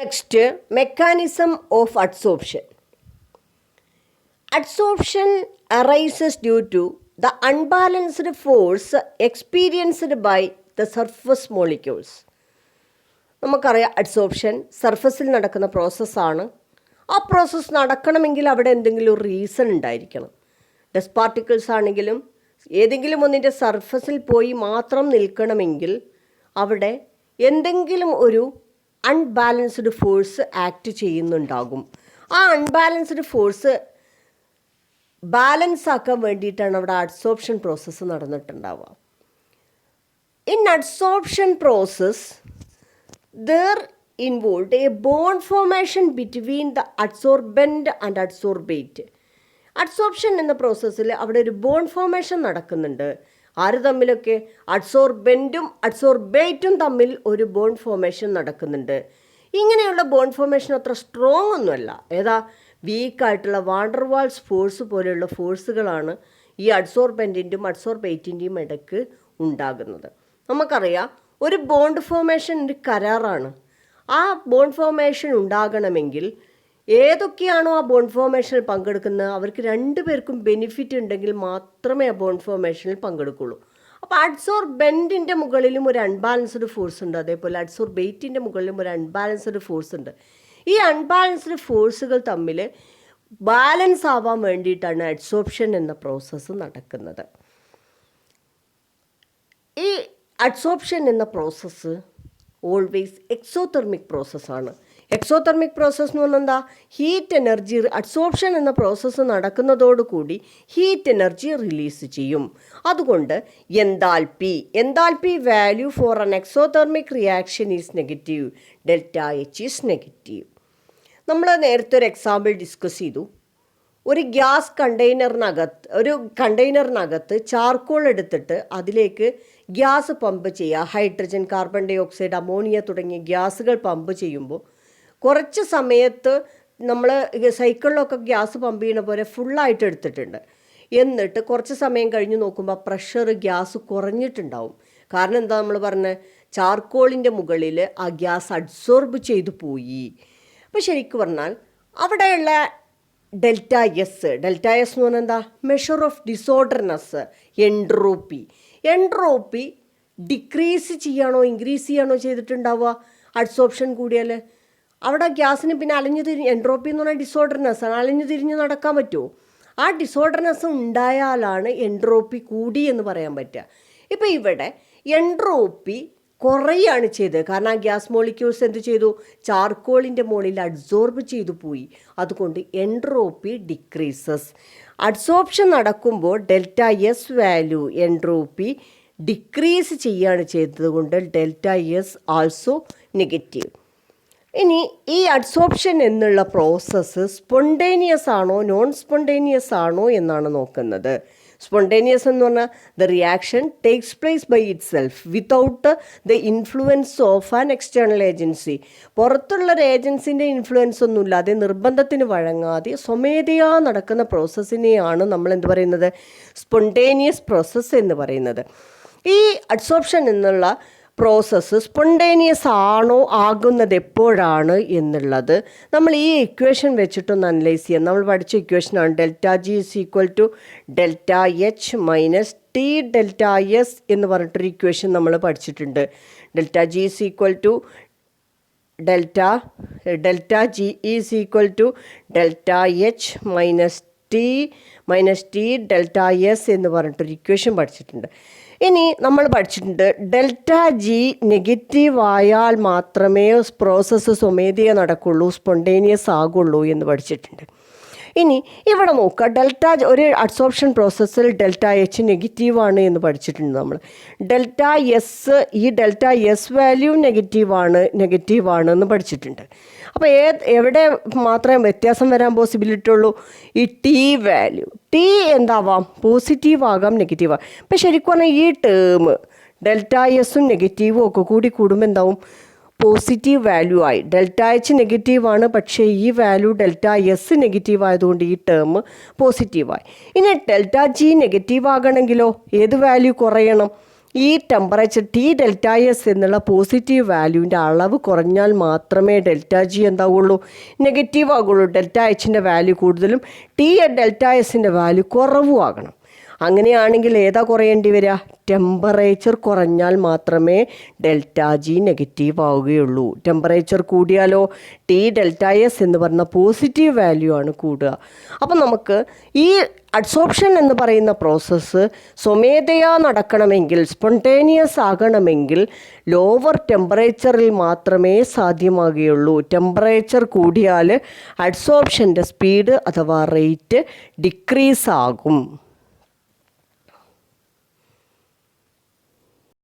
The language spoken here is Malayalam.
Next, mechanism of adsorption. Adsorption arises due to the unbalanced force experienced by the surface molecules. നമുക്കറിയാം അഡ്സോർപ്ഷൻ സർഫസിൽ നടക്കുന്ന പ്രോസസ്സാണ്. ആ പ്രോസസ്സ് നടക്കണമെങ്കിൽ അവിടെ എന്തെങ്കിലും ഒരു റീസൺ ഉണ്ടായിരിക്കണം. ഡസ്റ്റ് പാർട്ടിക്കിൾസ് ആണെങ്കിലും ഏതെങ്കിലും ഒന്നിൻ്റെ സർഫസിൽ പോയി മാത്രം നിൽക്കണമെങ്കിൽ അവിടെ എന്തെങ്കിലും ഒരു അൺബാലൻസ്ഡ് ഫോഴ്സ് ആക്ട് ചെയ്യുന്നുണ്ടാകും. ആ അൺബാലൻസ്ഡ് ഫോഴ്സ് ബാലൻസ് ആക്കാൻ വേണ്ടിയിട്ടാണ് അവിടെ അഡ്സോർപ്ഷൻ പ്രോസസ്സ് നടന്നിട്ടുണ്ടാവുക. In adsorption process there involved a bond formation between the adsorbent and adsorbate. Adsorption എന്ന പ്രോസസ്സിൽ അവിടെ ഒരു ബോണ്ട് ഫോർമേഷൻ നടക്കുന്നുണ്ട്. ആര് തമ്മിലൊക്കെ? അഡ്സോർബെൻറ്റും അഡ്സോർബേറ്റും തമ്മിൽ ഒരു ബോണ്ട് ഫോർമേഷൻ നടക്കുന്നുണ്ട്. ഇങ്ങനെയുള്ള ബോണ്ട് ഫോർമേഷൻ അത്ര സ്ട്രോങ് ഒന്നുമല്ല. ഏതാ? വീക്കായിട്ടുള്ള വാണ്ടർവാൾസ് ഫോഴ്സ് പോലെയുള്ള ഫോഴ്സുകളാണ് ഈ അഡ്സോർബെൻറ്റിൻ്റെയും അഡ്സോർബേറ്റിൻ്റെയും ഇടയ്ക്ക് ഉണ്ടാകുന്നത്. നമുക്കറിയാം ഒരു ബോണ്ട് ഫോർമേഷൻ ഒരു കരാറാണ്. ആ ബോണ്ട് ഫോർമേഷൻ ഉണ്ടാകണമെങ്കിൽ ഏതൊക്കെയാണോ ആ ബോണ്ട് ഫോർമേഷനിൽ പങ്കെടുക്കുന്നത് അവർക്ക് രണ്ടുപേർക്കും ബെനിഫിറ്റ് ഉണ്ടെങ്കിൽ മാത്രമേ ആ ബോണ്ട് ഫോർമേഷനിൽ പങ്കെടുക്കുള്ളൂ. അപ്പോൾ അഡ്സോർബെൻറ്റിൻ്റെ മുകളിലും ഒരു അൺബാലൻസ്ഡ് ഫോഴ്സ് ഉണ്ട്, അതേപോലെ അഡ്സോർബേറ്റിൻ്റെ മുകളിലും ഒരു അൺബാലൻസ്ഡ് ഫോഴ്സ് ഉണ്ട്. ഈ അൺബാലൻസ്ഡ് ഫോഴ്സുകൾ തമ്മിൽ ബാലൻസ് ആവാൻ വേണ്ടിയിട്ടാണ് അഡ്സോർപ്ഷൻ എന്ന പ്രോസസ്സ് നടക്കുന്നത്. ഈ അഡ്സോർപ്ഷൻ എന്ന പ്രോസസ്സ് ഓൾവേസ് എക്സോതെർമിക് പ്രോസസ്സാണ്. എക്സോതെർമിക് പ്രോസസ്സ് എന്ന് പറഞ്ഞാൽ എന്താ? Heat energy. അഡ്സോർപ്ഷൻ എന്ന പ്രോസസ്സ് നടക്കുന്നതോടുകൂടി ഹീറ്റ് എനർജി റിലീസ് ചെയ്യും. അതുകൊണ്ട് enthalpy value for an exothermic reaction is negative. Delta H is negative. നമ്മൾ നേരത്തെ ഒരു എക്സാമ്പിൾ ഡിസ്കസ് ചെയ്തു. ഒരു ഗ്യാസ് കണ്ടെയ്നറിനകത്ത് ചാർക്കോൾ എടുത്തിട്ട് അതിലേക്ക് ഗ്യാസ് പമ്പ് ചെയ്യുക. Hydrogen, carbon dioxide, ammonia തുടങ്ങിയ ഗ്യാസുകൾ പമ്പ് ചെയ്യുമ്പോൾ കുറച്ച് സമയത്ത് നമ്മൾ സൈക്കിളിലൊക്കെ ഗ്യാസ് പമ്പ് ചെയ്യുന്ന പോലെ ഫുള്ളായിട്ട് എടുത്തിട്ടുണ്ട്. എന്നിട്ട് കുറച്ച് സമയം കഴിഞ്ഞ് നോക്കുമ്പോൾ പ്രഷർ ഗ്യാസ് കുറഞ്ഞിട്ടുണ്ടാവും. കാരണം എന്താ നമ്മൾ പറഞ്ഞത്? ചാർക്കോളിൻ്റെ മുകളിൽ ആ ഗ്യാസ് അഡ്സോർബ് ചെയ്തു പോയി. അപ്പോൾ ശരിക്കും പറഞ്ഞാൽ അവിടെയുള്ള ഡെൽറ്റ എസ് എന്ന് പറഞ്ഞാൽ എന്താ? Measure of disorderness, entropy decrease ചെയ്യാണോ ഇൻക്രീസ് ചെയ്യാണോ ചെയ്തിട്ടുണ്ടാവുക? അഡ്സോർപ്ഷൻ കൂടിയാൽ അവിടെ ഗ്യാസിന് പിന്നെ എൻട്രോപ്പി എന്ന് പറഞ്ഞാൽ ഡിസോർഡർനെസ്സാണ്. അലഞ്ഞു തിരിഞ്ഞ് നടക്കാൻ പറ്റുമോ? ആ ഡിസോർഡർനെസ് ഉണ്ടായാലാണ് എൻട്രോപ്പി കൂടി എന്ന് പറയാൻ പറ്റുക. ഇപ്പോൾ ഇവിടെ എൻട്രോപ്പി കുറയാണ് ചെയ്തത്. കാരണം ആ ഗ്യാസ് മോളിക്യൂൾസ് എന്ത് ചെയ്തു? ചാർക്കോളിൻ്റെ മുകളിൽ അഡ്സോർബ് ചെയ്തു പോയി. അതുകൊണ്ട് എൻട്രോപ്പി ഡിക്രീസസ്. അഡ്സോർപ്ഷൻ നടക്കുമ്പോൾ delta S value entropy decrease ചെയ്യുകയാണ് ചെയ്തത് കൊണ്ട് ഡെൽറ്റ എസ് ആൾസോ നെഗറ്റീവ്. ഇനി ഈ അഡ്സോർപ്ഷൻ എന്നുള്ള പ്രോസസ്സ് സ്പോണ്ടേനിയസ് ആണോ നോൺ സ്പോണ്ടേനിയസ് ആണോ എന്നാണ് നോക്കുന്നത്. സ്പോണ്ടേനിയസ് എന്ന് പറഞ്ഞാൽ the reaction takes place by itself without the influence of an external agency. പുറത്തുള്ളൊരു ഏജൻസിൻ്റെ ഇൻഫ്ലുവൻസ് ഒന്നുമില്ലാതെ നിർബന്ധത്തിന് വഴങ്ങാതെ സ്വമേധയാ നടക്കുന്ന പ്രോസസ്സിനെയാണ് നമ്മൾ എന്ത് പറയുന്നത്? സ്പോണ്ടേനിയസ് പ്രോസസ്സ് എന്ന് പറയുന്നത്. ഈ അഡ്സോർപ്ഷൻ എന്നുള്ള പ്രോസസ്സ് സ്പോണ്ടേനിയസ് ആണോ ആകുന്നത് എപ്പോഴാണ് എന്നുള്ളത് നമ്മൾ ഈ ഇക്വേഷൻ വെച്ചിട്ടൊന്ന് അനലൈസ് ചെയ്യാം. നമ്മൾ പഠിച്ച ഇക്വേഷനാണ് delta G is equal to delta H minus T delta S എന്ന് പറഞ്ഞിട്ടൊരു ഇക്വേഷൻ നമ്മൾ പഠിച്ചിട്ടുണ്ട്. Delta G is equal to delta G is equal to delta H minus T delta S എന്ന് പറഞ്ഞിട്ടൊരു ഇക്വേഷൻ പഠിച്ചിട്ടുണ്ട്. ഇനി നമ്മൾ പഠിച്ചിട്ടുണ്ട് ഡെൽറ്റ ജി നെഗറ്റീവ് ആയാൽ മാത്രമേ പ്രോസസ്സ് സ്വമേധയാ നടക്കുള്ളൂ, സ്പോണ്ടേനിയസ് ആകുള്ളൂ എന്ന് പഠിച്ചിട്ടുണ്ട്. ഇനി ഇവിടെ നോക്കുക, ഒരു അഡ്സോർപ്ഷൻ പ്രോസസ്സിൽ ഡെൽറ്റ എച്ച് നെഗറ്റീവാണ് എന്ന് പഠിച്ചിട്ടുണ്ട് നമ്മൾ. ഈ ഡെൽറ്റ എസ് വാല്യൂ നെഗറ്റീവാണ് എന്ന് പഠിച്ചിട്ടുണ്ട്. അപ്പോൾ എവിടെ മാത്രമേ വ്യത്യാസം വരാൻ പോസിബിലിറ്റി ഉള്ളൂ? ഈ ടി വാല്യൂ. ടി എന്താവാം? പോസിറ്റീവ് ആകാം, നെഗറ്റീവ് ആകാം. അപ്പം ശരിക്കും പറഞ്ഞാൽ ഈ ടേം ഡെൽറ്റ എസും നെഗറ്റീവും ഒക്കെ കൂടി കൂടുമ്പോൾ എന്താവും? പോസിറ്റീവ് വാല്യൂ ആയി. ഡെൽറ്റ എച്ച് നെഗറ്റീവാണ്, പക്ഷേ ഈ വാല്യൂ ഡെൽറ്റ എസ് നെഗറ്റീവ് ആയതുകൊണ്ട് ഈ ടേം പോസിറ്റീവായി. ഇനി ഡെൽറ്റ ജി നെഗറ്റീവ് ആകണമെങ്കിലോ ഏത് വാല്യൂ കുറയണം? ഈ ടെമ്പറേച്ചർ ടി ഡെൽറ്റ എസ് എന്നുള്ള പോസിറ്റീവ് വാല്യൂവിൻ്റെ അളവ് കുറഞ്ഞാൽ മാത്രമേ ഡെൽറ്റ ജി എന്താവുള്ളൂ, നെഗറ്റീവ് ആകുള്ളൂ. ഡെൽറ്റ എച്ചിൻ്റെ വാല്യൂ കൂടുതലും ടി ഡെൽറ്റ എസിൻ്റെ വാല്യൂ കുറവും ആകണം. അങ്ങനെയാണെങ്കിൽ ഏതാ കുറയേണ്ടി വരിക? ടെമ്പറേച്ചർ കുറഞ്ഞാൽ മാത്രമേ ഡെൽറ്റ ജി നെഗറ്റീവ് ആവുകയുള്ളൂ. ടെമ്പറേച്ചർ കൂടിയാലോ ടി ഡെൽറ്റ എസ് എന്ന് പറഞ്ഞ പോസിറ്റീവ് വാല്യൂ ആണ് കൂടുക. അപ്പം നമുക്ക് ഈ അഡ്സോർപ്ഷൻ എന്ന് പറയുന്ന പ്രോസസ്സ് സ്വമേധയാ നടക്കണമെങ്കിൽ, സ്പോണ്ടേനിയസ് ആകണമെങ്കിൽ ലോവർ ടെമ്പറേച്ചറിൽ മാത്രമേ സാധ്യമാകുകയുള്ളൂ. ടെമ്പറേച്ചർ കൂടിയാൽ അഡ്സോർപ്ഷൻ്റെ സ്പീഡ് അഥവാ റേറ്റ് ഡിക്രീസ് ആകും.